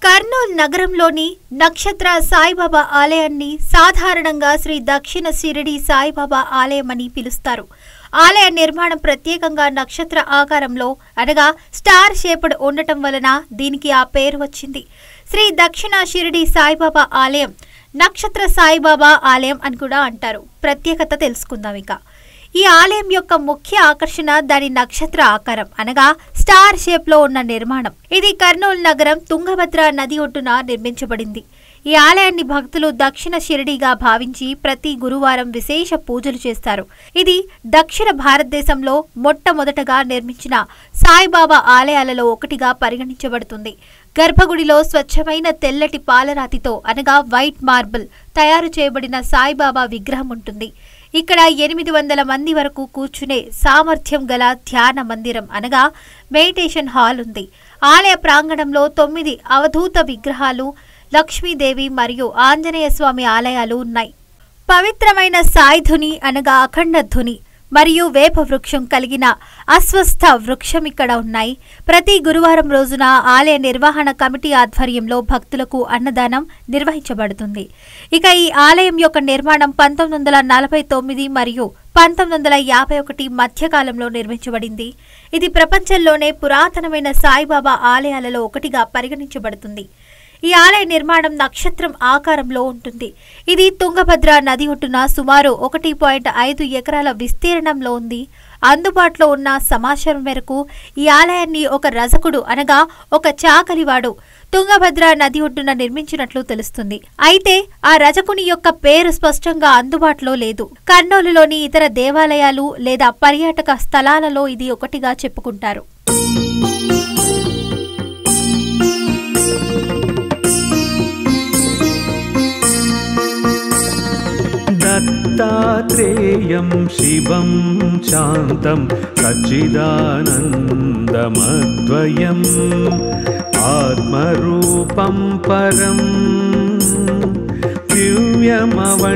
కర్నూలు నగరంలోని నక్షత్ర సాయిబాబా ఆలయాన్ని సాధారణంగా శ్రీ దక్షిణ షిరిడి సాయిబాబా ఆలయం అని పిలుస్తారు. ఆలయ నిర్మాణం ప్రత్యేకంగా నక్షత్ర ఆకారంలో అనగా స్టార్ షేప్డ్ ఉండటం వలన దీనికి ఆ పేరు వచ్చింది. శ్రీ దక్షిణ షిరిడి సాయిబాబా ఆలయం నక్షత్ర సాయిబాబా ఆలయం అని కూడా అంటారు. ప్రత్యేకత తెలుసుకుందాం. ఇక ఈ ఆలయం యొక్క ముఖ్య ఆకర్షణ దాని నక్షత్ర ఆకారం అనగా స్టార్ షేప్ లో ఉన్న నిర్మాణం. ఇది కర్నూలు నగరం తుంగభద్ర నది ఒడ్డున నిర్మించబడింది. ఈ ఆలయాన్ని భక్తులు దక్షిణ షిరిడిగా భావించి ప్రతి గురువారం విశేష పూజలు చేస్తారు. ఇది దక్షిణ భారతదేశంలో మొట్టమొదటగా నిర్మించిన సాయిబాబా ఆలయాలలో ఒకటిగా పరిగణించబడుతుంది. గర్భగుడిలో స్వచ్ఛమైన తెల్లటి పాలరాతితో అనగా వైట్ మార్బుల్ తయారు చేయబడిన సాయిబాబా విగ్రహం ఉంటుంది. ఇక్కడ 800 మంది వరకు కూర్చునే సామర్థ్యం గల ధ్యాన మందిరం అనగా మెడిటేషన్ హాల్ ఉంది. ఆలయ ప్రాంగణంలో 9 అవధూత విగ్రహాలు, లక్ష్మీదేవి మరియు ఆంజనేయ స్వామి ఆలయాలు ఉన్నాయి. పవిత్రమైన సాయిధుని అనగా అఖండ ధుని మరియు వేప వృక్షం కలిగిన అశ్వస్థ వృక్షం ఇక్కడ ఉన్నాయి. ప్రతి గురువారం రోజున ఆలయ నిర్వహణ కమిటీ ఆధ్వర్యంలో భక్తులకు అన్నదానం నిర్వహించబడుతుంది. ఇక ఈ ఆలయం యొక్క నిర్మాణం 1949 మరియు 1951 మధ్యకాలంలో నిర్మించబడింది. ఇది ప్రపంచంలోనే పురాతనమైన సాయిబాబా ఆలయాలలో ఒకటిగా పరిగణించబడుతుంది. ఈ ఆలయ నిర్మాణం నక్షత్రం ఆకారంలో ఉంటుంది. ఇది తుంగభద్ర నది ఒడ్డున సుమారు 1.5 ఎకరాల విస్తీర్ణంలో ఉంది. అందుబాటులో ఉన్న సమాచారం మేరకు ఈ ఆలయాన్ని ఒక రజకుడు అనగా ఒక చాకలివాడు తుంగభద్ర నది ఒడ్డున నిర్మించినట్లు తెలుస్తుంది. అయితే ఆ రజకుని యొక్క పేరు స్పష్టంగా అందుబాటులో లేదు. కర్నూలులోని ఇతర దేవాలయాలు లేదా పర్యాటక స్థలాలలో ఇది ఒకటిగా చెప్పుకుంటారు. దత్తాత్రేయం శివం శాంతం సచ్చిదానందమద్వయం ఆత్మరూపం పరం దివ్యమవన్యముపాస్మహే.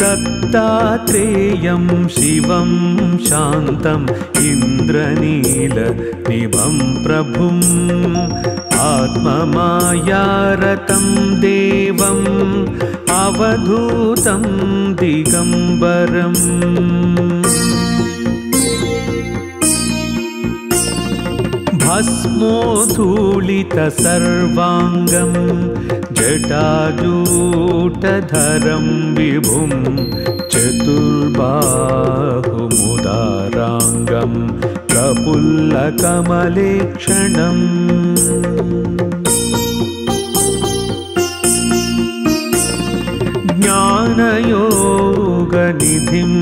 దత్తాత్రేయం శివం శాంతం ఇంద్రనీలనిభం ప్రభుం ఆత్మమాయారతం దేవం అవధూతం దిగంబరం. భస్మోధూళిత సర్వాంగం జటాజూటధరం విభుం చతుర్బాహుముదారాంగం ప్రఫుల్లకమలేక్షణం. జ్ఞానయోగనిధిం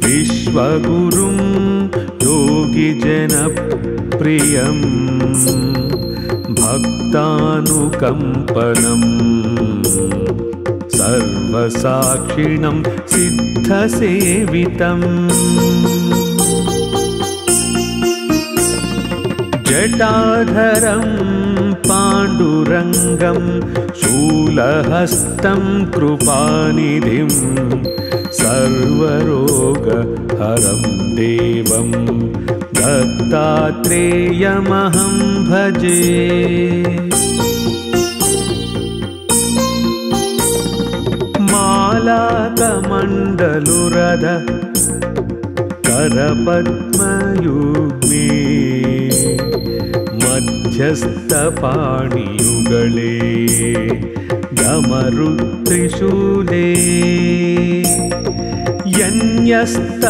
విశ్వగురుం యోగిజనప్రియం భక్తానుకంపనం సర్వసాక్షిణం సిద్ధసేవితం. జటాధరం పాండురంగం శూలహస్తం కృపానిధిం సర్వరోగహరం దేవం దత్తాత్రేయమహం భజే. మాలాకమండలురధ కరపద్మయుగ్మే మధ్యస్థపాణియుగళే డమరుత్రిశూలే యన్యస్తఊర్ధ్వకరయో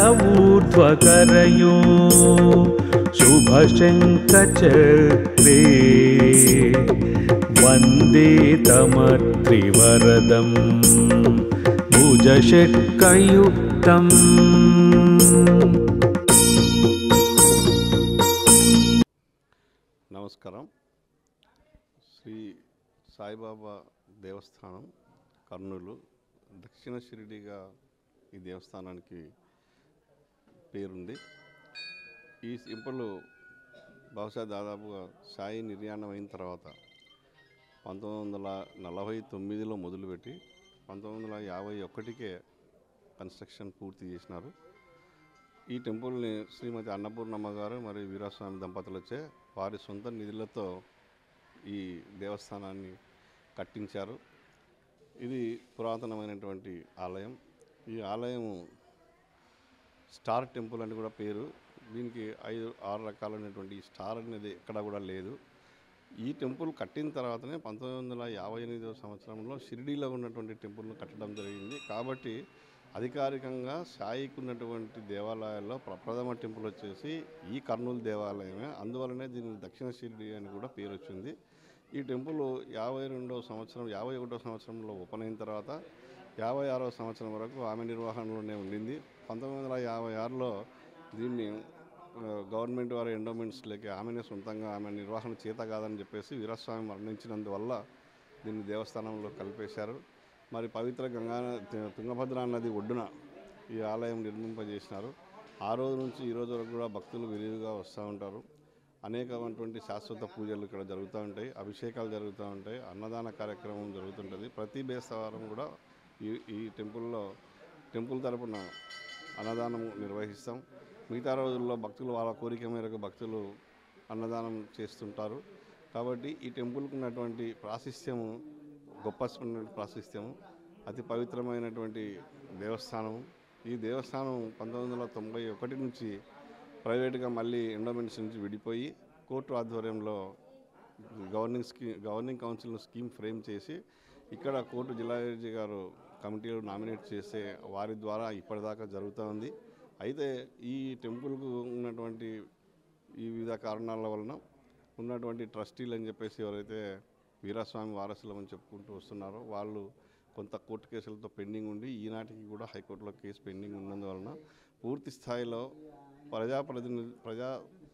శుభశంఖచక్రే వందే తమత్రివరదం భుజషట్కయుక్తం. నమస్కారం. శ్రీ సాయిబాబా దేవస్థానం కర్నూలు దక్షిణ షిరిడిగా ఈ దేవస్థానానికి పేరుంది. ఈ సింపుల్ బహుశా దాదాపుగా సాయి నిర్యాణం అయిన తర్వాత 1949లో మొదలుపెట్టి 1951కే కన్స్ట్రక్షన్ పూర్తి చేసినారు. ఈ టెంపుల్ని శ్రీమతి అన్నపూర్ణమ్మ గారు మరియు వీరాస్వామి దంపతులచే వారి సొంత నిధులతో ఈ దేవస్థానాన్ని కట్టించారు. ఇది పురాతనమైనటువంటి ఆలయం. ఈ ఆలయం స్టార్ టెంపుల్ అని కూడా పేరు. దీనికి 5-6 రకాలైనటువంటి స్టార్ అనేది ఎక్కడ కూడా లేదు. ఈ టెంపుల్ కట్టిన తర్వాతనే 1958వ సంవత్సరంలో షిరిడీలో ఉన్నటువంటి టెంపుల్ను కట్టడం జరిగింది. కాబట్టి అధికారికంగా సాయికి ఉన్నటువంటి దేవాలయాల్లో ప్రప్రథమ టెంపుల్ వచ్చేసి ఈ కర్నూలు దేవాలయమే. అందువలనే దీనికి దక్షిణ షిరిడి అని కూడా పేరు వచ్చింది. ఈ టెంపుల్ 51వ సంవత్సరంలో ఓపెన్ అయిన తర్వాత 56వ సంవత్సరం వరకు ఆమె నిర్వహణలోనే ఉండింది. 1956లో దీన్ని గవర్నమెంట్ వారి ఎండోమెంట్స్లోకి ఆమెనే సొంతంగా ఆమె నిర్వహణ చేత కాదని చెప్పేసి వీరస్వామి మరణించినందువల్ల దీన్ని దేవస్థానంలో కలిపేశారు. మరి పవిత్ర తుంగభద్ర నది ఒడ్డున ఈ ఆలయం నిర్మింపజేసినారు. ఆ రోజు నుంచి ఈ రోజు వరకు కూడా భక్తులు విరివిగా వస్తూ ఉంటారు. అనేకమైనటువంటి శాశ్వత పూజలు ఇక్కడ జరుగుతూ ఉంటాయి, అభిషేకాలు జరుగుతూ ఉంటాయి, అన్నదాన కార్యక్రమం జరుగుతుంటుంది. ప్రతి బేస్తవారం కూడా ఈ టెంపుల్ తరపున అన్నదానం నిర్వహిస్తాం. మిగతా రోజుల్లో భక్తులు వాళ్ళ కోరిక మేరకు భక్తులు అన్నదానం చేస్తుంటారు. కాబట్టి ఈ టెంపుల్కి ఉన్నటువంటి ప్రాశస్త్యము గొప్పటువంటి ప్రాశస్త్యము, అతి పవిత్రమైనటువంటి దేవస్థానం. ఈ దేవస్థానం 1991 నుంచి ప్రైవేట్గా మళ్ళీ ఎండోమెంట్స్ నుంచి విడిపోయి కోర్టు ఆధ్వర్యంలో గవర్నింగ్ కౌన్సిల్ స్కీమ్ ఫ్రేమ్ చేసి ఇక్కడ కోర్టు జిల్లా జడ్జి గారు కమిటీలు నామినేట్ చేసే వారి ద్వారా ఇప్పటిదాకా జరుగుతూ ఉంది. అయితే ఈ టెంపుల్కు ఉన్నటువంటి ఈ వివిధ కారణాల వలన ఉన్నటువంటి ట్రస్టీలు అని చెప్పేసి ఎవరైతే వీరాస్వామి వారసులు అని చెప్పుకుంటూ వస్తున్నారో వాళ్ళు కొంత కోర్టు కేసులతో పెండింగ్ ఉండి ఈనాటికి కూడా హైకోర్టులో కేసు పెండింగ్ ఉన్నందువలన పూర్తి స్థాయిలో ప్రజా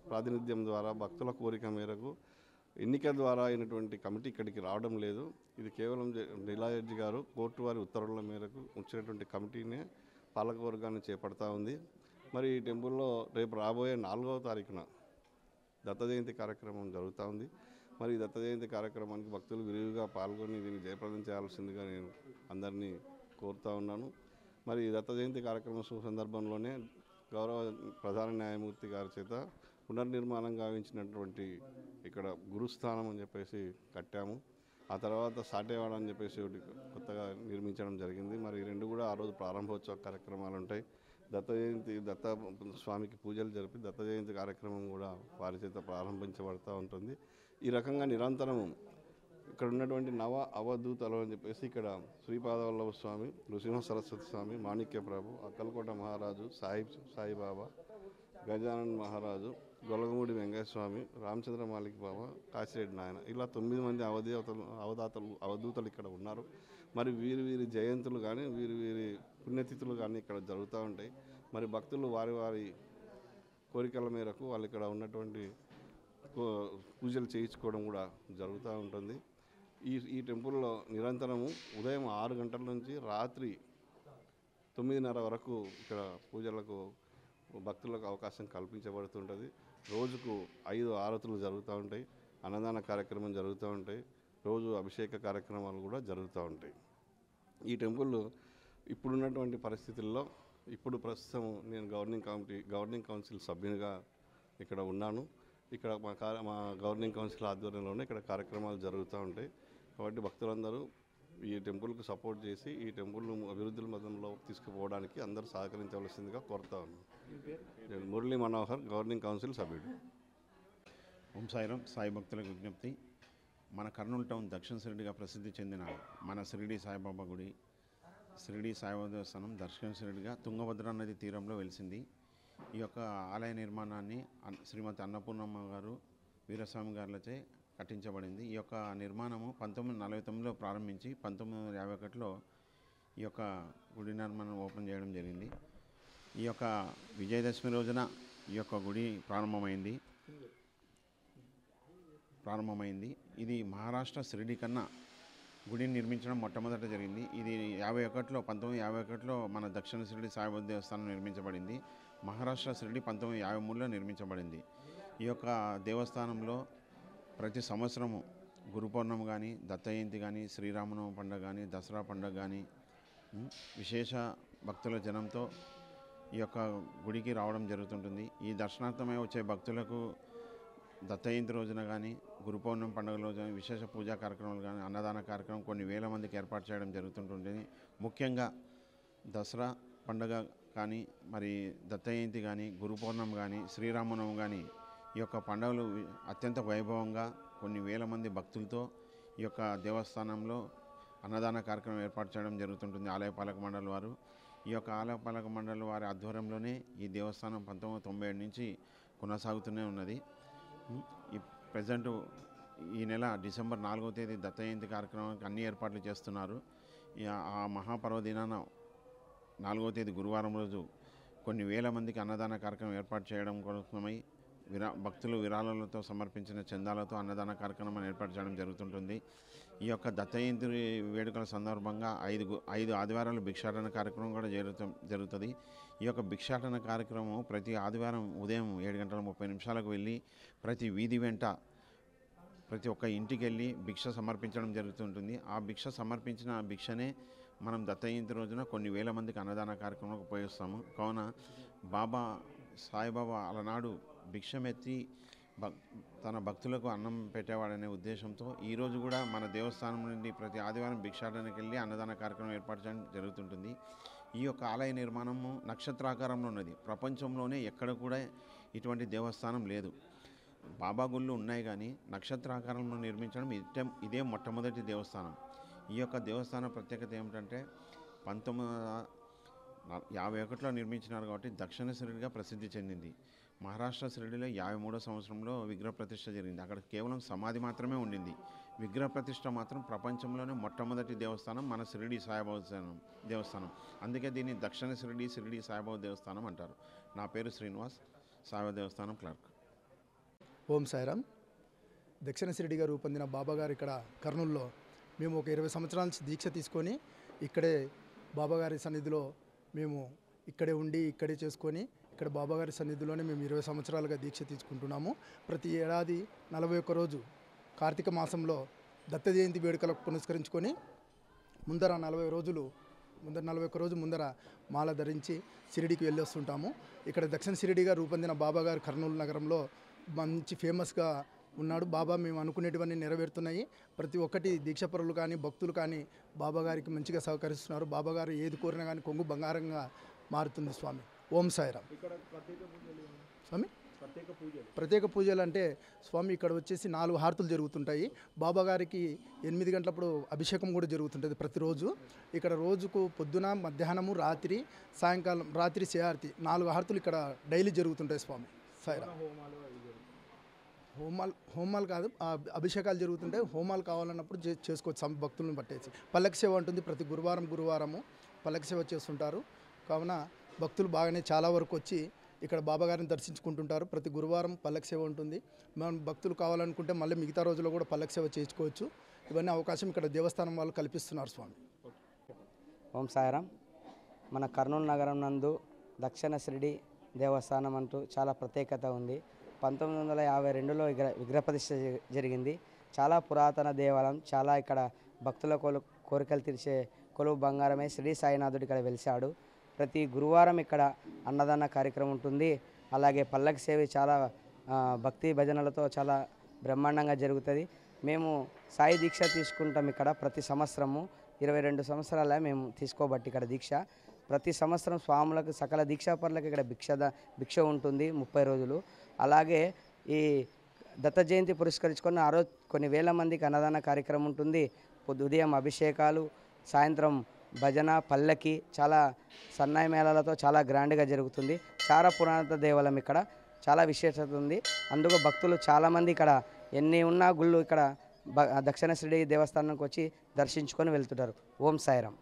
ప్రాతినిధ్యం ద్వారా భక్తుల కోరిక మేరకు ఎన్నిక ద్వారా అయినటువంటి కమిటీ ఇక్కడికి రావడం లేదు. ఇది కేవలం జిల్లా జడ్జి గారు కోర్టు వారి ఉత్తర్వుల మేరకు వచ్చినటువంటి కమిటీనే పాలకవర్గాన్ని చేపడతా ఉంది. మరి ఈ టెంపుల్లో రేపు రాబోయే 4వ తారీఖున దత్త జయంతి కార్యక్రమం జరుగుతూ ఉంది. మరి ఈ దత్త జయంతి కార్యక్రమానికి భక్తులు విరివిగా పాల్గొని దీన్ని జయప్రదం చేయాల్సిందిగా నేను అందరినీ కోరుతూ ఉన్నాను. మరి ఈ దత్త జయంతి కార్యక్రమం సందర్భంలోనే గౌరవ ప్రధాన న్యాయమూర్తి గారి చేత పునర్నిర్మాణం గావించినటువంటి ఇక్కడ గురుస్థానం అని చెప్పేసి కట్టాము. ఆ తర్వాత సాటేవాడ అని చెప్పేసి ఒకటి కొత్తగా నిర్మించడం జరిగింది. మరి ఈ రెండు కూడా ఆ రోజు ప్రారంభోత్సవ కార్యక్రమాలు ఉంటాయి. దత్త స్వామికి పూజలు జరిపి దత్త జయంతి కార్యక్రమం కూడా వారి చేత ప్రారంభించబడుతూ ఉంటుంది. ఈ రకంగా నిరంతరం ఇక్కడ ఉన్నటువంటి నవ అవధూతలు అని చెప్పేసి ఇక్కడ శ్రీపాదవల్లభ స్వామి, నృసింహ సరస్వతి స్వామి, మాణిక్య ప్రభు, అక్కలకోట మహారాజు, సాయిబాబా, గజానన్ మహారాజు, గొలగమూడి వెంకయ్య స్వామి, రామచంద్ర మాలిక్ బాబా, కాశిరెడ్డి నాయన, ఇలా 9 మంది అవధూతలు ఇక్కడ ఉన్నారు. మరి వీరి జయంతులు కానీ వీరి పుణ్యతిథులు కానీ ఇక్కడ జరుగుతూ ఉంటాయి. మరి భక్తులు వారి కోరికల మేరకు వాళ్ళు ఇక్కడ ఉన్నటువంటి పూజలు చేయించుకోవడం కూడా జరుగుతూ ఉంటుంది. ఈ టెంపుల్లో నిరంతరము ఉదయం 6 గంటల నుంచి రాత్రి 9:30 వరకు ఇక్కడ పూజలకు భక్తులకు అవకాశం కల్పించబడుతుంటుంది. రోజుకు 5 ఆరతులు జరుగుతూ ఉంటాయి, అన్నదాన కార్యక్రమం జరుగుతూ ఉంటాయి, రోజు అభిషేక కార్యక్రమాలు కూడా జరుగుతూ ఉంటాయి. ఈ టెంపుల్ ఇప్పుడున్నటువంటి పరిస్థితుల్లో ప్రస్తుతం నేను గవర్నింగ్ కౌన్సిల్ సభ్యునిగా ఇక్కడ ఉన్నాను. ఇక్కడ మా గవర్నింగ్ కౌన్సిల్ ఆధ్వర్యంలోనే ఇక్కడ కార్యక్రమాలు జరుగుతూ ఉంటాయి. కాబట్టి భక్తులందరూ ఈ టెంపుల్కు సపోర్ట్ చేసి ఈ టెంపుల్ను అభివృద్ధుల మతంలో తీసుకుపోవడానికి అందరూ సహకరించవలసిందిగా కోరుతా ఉన్నాను. నేను మురళీ మనోహర్, గవర్నింగ్ కౌన్సిల్ సభ్యుడు. ఓం సాయిరాం. సాయి భక్తులకు విజ్ఞప్తి, మన కర్నూలు టౌన్ దక్షిణ షిరిడిగా ప్రసిద్ధి చెందిన మన షిరిడి సాయిబాబా గుడి, షిరిడి సాయిబాబా దేవస్థానం దక్షిణ షిరిడిగా తుంగభద్ర నది తీరంలో వెలిసింది. ఈ యొక్క ఆలయ నిర్మాణాన్ని శ్రీమతి అన్నపూర్ణమ్మ గారు, వీరస్వామి గారులచే కట్టించబడింది. ఈ యొక్క నిర్మాణము 1949లో ప్రారంభించి 1951లో ఈ యొక్క గుడి నిర్మాణం ఓపెన్ చేయడం జరిగింది. ఈ యొక్క విజయదశమి రోజున ఈ యొక్క గుడి ప్రారంభమైంది. ఇది మహారాష్ట్ర షిరిడి కన్నా గుడిని నిర్మించడం మొట్టమొదట జరిగింది. ఇది 1951లో మన దక్షిణ షిరిడి సాయిబాబా దేవస్థానం నిర్మించబడింది. మహారాష్ట్ర షిరిడి 1953లో నిర్మించబడింది. ఈ యొక్క దేవస్థానంలో ప్రతి సంవత్సరము గురు పౌర్ణమి కానీ, దత్త జయంతి కానీ, శ్రీరామనవమి పండుగ కానీ, దసరా పండుగ కానీ విశేష భక్తుల జనంతో ఈ యొక్క గుడికి రావడం జరుగుతుంటుంది. ఈ దర్శనార్థమై వచ్చే భక్తులకు దత్త జయంతి రోజున కానీ, గురు పౌర్ణమి పండుగ రోజున విశేష పూజా కార్యక్రమాలు కానీ, అన్నదాన కార్యక్రమం కొన్ని వేల మందికి ఏర్పాటు చేయడం జరుగుతుంటుంది. ముఖ్యంగా దసరా పండుగ కానీ, మరి దత్త జయంతి కానీ, గురు పౌర్ణమి కానీ, శ్రీరామనవమి కానీ, ఈ యొక్క పండుగలు అత్యంత వైభవంగా కొన్ని వేల మంది భక్తులతో ఈ యొక్క దేవస్థానంలో అన్నదాన కార్యక్రమం ఏర్పాటు చేయడం జరుగుతుంటుంది. ఆలయ పాలక మండలి వారు, ఈ యొక్క ఆలయ పాలక మండలి వారి ఆధ్వర్యంలోనే ఈ దేవస్థానం 1997 నుంచి కొనసాగుతూనే ఉన్నది. ఈ ప్రజెంట్ ఈ నెల డిసెంబర్ 4వ తేదీ దత్త జయంతి కార్యక్రమానికి అన్ని ఏర్పాట్లు చేస్తున్నారు. ఆ మహాపర్వదినాన 4వ తేదీ గురువారం రోజు కొన్ని వేల మందికి అన్నదాన కార్యక్రమం ఏర్పాటు చేయడం కోసమై భక్తులు విరాళాలతో సమర్పించిన చందాలతో అన్నదాన కార్యక్రమాన్ని ఏర్పాటు చేయడం జరుగుతుంటుంది. ఈ యొక్క దత్త జయంతి వేడుకల సందర్భంగా 5 ఆదివారాలు భిక్షాటన కార్యక్రమం కూడా జరుగుతుంది. ఈ యొక్క భిక్షాటన కార్యక్రమం ప్రతి ఆదివారం ఉదయం 7:30 వెళ్ళి ప్రతి వీధి వెంట ప్రతి ఒక్క ఇంటికి వెళ్ళి భిక్ష సమర్పించడం జరుగుతుంటుంది. ఆ భిక్ష సమర్పించిన భిక్షనే మనం దత్త జయంతి రోజున కొన్ని వేల మందికి అన్నదాన కార్యక్రమం ఉపయోగిస్తాము. కావున బాబా సాయిబాబా అలనాడు భిక్షమెత్తి తన భక్తులకు అన్నం పెట్టేవాడనే ఉద్దేశంతో ఈరోజు కూడా మన దేవస్థానం నుండి ప్రతి ఆదివారం భిక్షాటనకి వెళ్ళి అన్నదాన కార్యక్రమం ఏర్పాటు చేయడం జరుగుతుంటుంది. ఈ యొక్క ఆలయ నిర్మాణము నక్షత్రాకారంలో ఉన్నది. ప్రపంచంలోనే ఎక్కడ కూడా ఇటువంటి దేవస్థానం లేదు. బాబా గుళ్ళు ఉన్నాయి కానీ నక్షత్రాకారంలో నిర్మించడం ఇదే మొట్టమొదటి దేవస్థానం. ఈ యొక్క దేవస్థానం ప్రత్యేకత ఏమిటంటే 1951లో నిర్మించినారు కాబట్టి దక్షిణ షిరిడిగా ప్రసిద్ధి చెందింది. మహారాష్ట్ర షిరిడిలో 53వ సంవత్సరంలో విగ్రహ ప్రతిష్ఠ జరిగింది. అక్కడ కేవలం సమాధి మాత్రమే ఉండింది. విగ్రహ ప్రతిష్ఠ మాత్రం ప్రపంచంలోనే మొట్టమొదటి దేవస్థానం మన షిరిడి సాయిబాబా దేవస్థానం. అందుకే దీన్ని దక్షిణ షిరిడి సాయిబాబా దేవస్థానం అంటారు. నా పేరు శ్రీనివాస్, సాయిబాబా దేవస్థానం క్లర్క్. ఓం సాయిరామ్. దక్షిణ షిరిడిగా రూపొందిన బాబాగారు ఇక్కడ కర్నూలులో మేము ఒక 20 సంవత్సరాల నుంచి దీక్ష తీసుకొని ఇక్కడే బాబాగారి సన్నిధిలో మేము ఇక్కడే ఉండి ఇక్కడే చేసుకొని ఇక్కడ బాబాగారి సన్నిధిలోనే మేము 20 సంవత్సరాలుగా దీక్ష తీసుకుంటున్నాము. ప్రతి ఏడాది 41 రోజు కార్తీక మాసంలో దత్త జయంతి వేడుకలకు పురస్కరించుకొని ముందర 41 రోజు ముందర మాల ధరించి షిరిడికి వెళ్ళి వస్తుంటాము. ఇక్కడ దక్షిణ షిరిడిగా రూపొందిన బాబాగారు కర్నూలు నగరంలో మంచి ఫేమస్గా ఉన్నాడు. బాబా మేము అనుకునేటివన్నీ నెరవేరుతున్నాయి. ప్రతి ఒక్కటి దీక్షపరులు కానీ భక్తులు కానీ బాబాగారికి మంచిగా సహకరిస్తున్నారు. బాబాగారు ఏది కోరినా కానీ కొంగు బంగారంగా మారుతుంది స్వామి. ఓం సాయిరామ్. స్వామి ప్రత్యేక పూజలు అంటే స్వామి ఇక్కడ వచ్చేసి 4 హారతులు జరుగుతుంటాయి. బాబాగారికి 8 గంటలప్పుడు అభిషేకం కూడా జరుగుతుంటుంది ప్రతిరోజు. ఇక్కడ రోజుకు పొద్దున, మధ్యాహ్నము, రాత్రి, సాయంకాలం, రాత్రి హారతి 4 హారతులు ఇక్కడ డైలీ జరుగుతుంటాయి స్వామి. సాయిరామ్. హోమాలు కాదు, అభిషేకాలు జరుగుతుంటాయి. హోమాలు కావాలన్నప్పుడు చేసుకోవచ్చు స్వామి భక్తులను పట్టేసి. పల్లకి సేవ ఉంటుంది. ప్రతి గురువారము పల్లకి సేవ చేస్తుంటారు. కావున భక్తులు బాగానే చాలా వరకు వచ్చి ఇక్కడ బాబాగారిని దర్శించుకుంటుంటారు. ప్రతి గురువారం పల్లకి సేవ ఉంటుంది. మనం భక్తులు కావాలనుకుంటే మళ్ళీ మిగతా రోజుల్లో కూడా పల్లకి సేవ చేసుకోవచ్చు. ఇవన్నీ అవకాశం ఇక్కడ దేవస్థానం వాళ్ళు కల్పిస్తున్నారు స్వామి. ఓం సాయిరామ్. మన కర్నూలు నగరం నందు దక్షిణ షిరిడి దేవస్థానం అంటూ చాలా ప్రత్యేకత ఉంది. 1952లో విగ్రహ ప్రతిష్ఠ జరిగింది. చాలా పురాతన దేవాలయం. చాలా ఇక్కడ భక్తుల కోరికలు తీర్చే కొలువు బంగారమే శ్రీ సాయినాథుడు ఇక్కడ వెలిశాడు. ప్రతి గురువారం ఇక్కడ అన్నదాన కార్యక్రమం ఉంటుంది. అలాగే పల్లకి సేవ చాలా భక్తి భజనలతో చాలా బ్రహ్మాండంగా జరుగుతుంది. మేము సాయి దీక్ష తీసుకుంటాం ఇక్కడ ప్రతి సంవత్సరము. 22 సంవత్సరాల మేము తీసుకోబట్టి ఇక్కడ దీక్ష. ప్రతి సంవత్సరం స్వాములకు సకల దీక్షాపరులకు ఇక్కడ భిక్ష ఉంటుంది 30 రోజులు. అలాగే ఈ దత్త జయంతి పురస్కరించుకొని ఆ రోజు కొన్ని వేల మందికి అన్నదాన కార్యక్రమం ఉంటుంది. ఉదయం అభిషేకాలు, సాయంత్రం భజన, పల్లకి, చాలా సన్నాయి మేళాలతో చాలా గ్రాండ్గా జరుగుతుంది. చాలా పురాతన దేవాలయం ఇక్కడ చాలా విశేషత ఉంది. అందుకు భక్తులు చాలామంది ఇక్కడ ఎన్ని ఉన్నా గుళ్ళు ఇక్కడ దక్షిణ షిరిడి దేవస్థానానికి వచ్చి దర్శించుకొని వెళ్తుంటారు. ఓం సాయిరామ్.